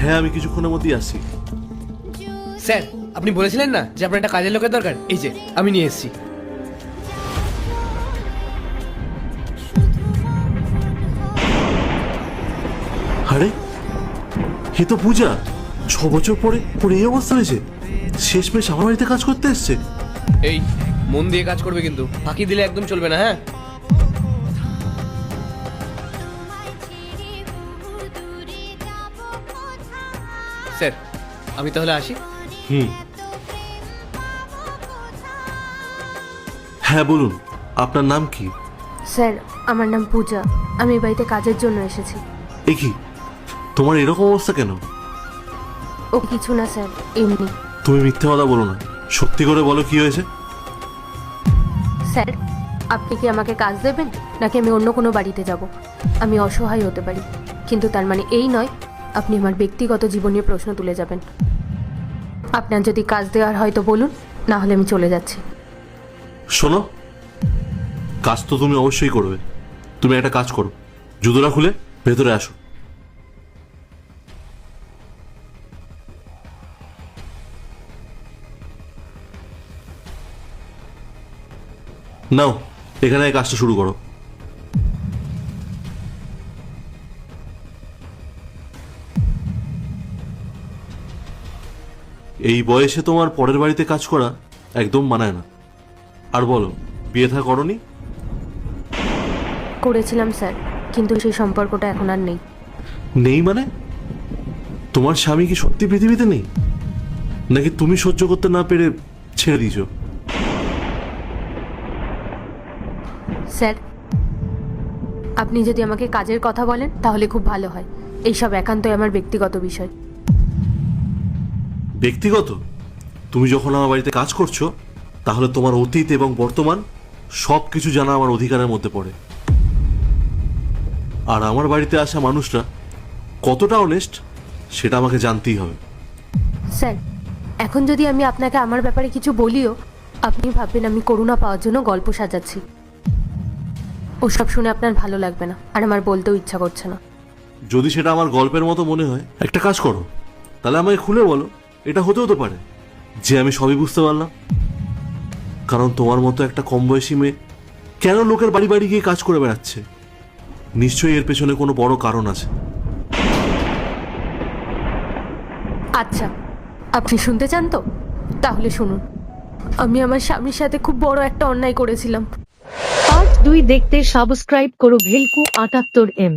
হ্যাঁ, আমি কিছুক্ষণের মধ্যেই আসছি। স্যার, আপনি বলেছিলেন না যে আপনার একটা কাজের লোকের দরকার? এই যে আমি নিয়ে এসেছি। আরে এ তো পূজা। 6 বছর পরে ওর এই অবস্থা হয়েছে। শেষমেশ আমার বাড়িতে কাজ করতে এসছে। এই, মন দিয়ে কাজ করবে কিন্তু, ফাঁকি দিলে একদম চলবে না। হ্যাঁ স্যার, আমি তাহলে আসি। হ্যাঁ বলুন, আপনার নাম কি? স্যার, আমার নাম পূজা। আমি এই বাড়িতে কাজের জন্য এসেছি। এ কি, তোমার এরকম অবস্থা কেন? ও কিছু না স্যার, এমনি। তুমি মিথ্যে কথা বলো না, সত্যি করে বলো কি হয়েছে। স্যার, আপনি কি আমাকে কাজ দেবেন, নাকি আমি অন্য কোনো বাড়িতে যাব? আমি অসহায় হতে পারি, কিন্তু তার মানে এই নয় আপনি আমার ব্যক্তিগত জীবন নিয়ে প্রশ্ন তুলে যাবেন। আপনার যদি কাজ দেওয়ার হয় তো বলুন, না হলে আমি চলে যাচ্ছি। শোনো, কাজ তো তুমি অবশ্যই করবে। তুমি একটা কাজ করো, জুতোটা খুলে ভেতরে আসো। নাও, এখানে এই কাজটা শুরু করো। এই বয়সে তোমার পরের বাড়িতে কাজ করা একদম মানায় না। আর বলো, বিয়ে থা করনি? করেছিলাম স্যার, কিন্তু সেই সম্পর্কটা এখন আর নেই। নেই মানে? তোমার স্বামী কি সত্যি পৃথিবীতে নেই, নাকি তুমি সহ্য করতে না পেরে ছেড়ে দিয়েছো? স্যার, আপনি যদি আমাকে কাজের কথা বলেন তাহলে খুব ভালো হয়। এইসব একান্তই আমার ব্যক্তিগত বিষয়। ব্যক্তিগত? তুমি যখন আমার বাড়িতে কাজ করছো, তাহলে তোমার অতীত এবং বর্তমান সব কিছু জানা আমার অধিকারের মধ্যে পড়ে। আর আমার বাড়িতে আসা মানুষরা কতটা অনেস্ট সেটা আমাকে জানতেই হবে। স্যার, এখন যদি আমি আপনাকে আমার ব্যাপারে কিছু বলিও, আপনি ভাববেন আমি করুণা পাওয়ার জন্য গল্প সাজাচ্ছি। ওসব শুনে আপনার ভালো লাগবে না, আর আমার বলতেও ইচ্ছা করছে না। যদি সেটা আমার গল্পের মতো মনে হয়, একটা কাজ করো, তাহলে আমাকে খুলে বলো। এটা হতেও তো পারে যে আমি সবই বুঝতে পারলাম। কারণ তোমার মতো একটা কম বয়সী মেয়ে কেন লোকের বাড়ি বাড়ি গিয়ে কাজ করে বেড়াচ্ছে? নিশ্চয়ই এর পেছনে কোনো বড় কারণ আছে। আচ্ছা, আপনি শুনতে চান তো? তাহলে শুনুন। আমি আমার স্বামীর সাথে খুব বড় একটা অন্যায় করেছিলাম। পার্ট 2 দেখতে সাবস্ক্রাইব করো ভেলকু 78M।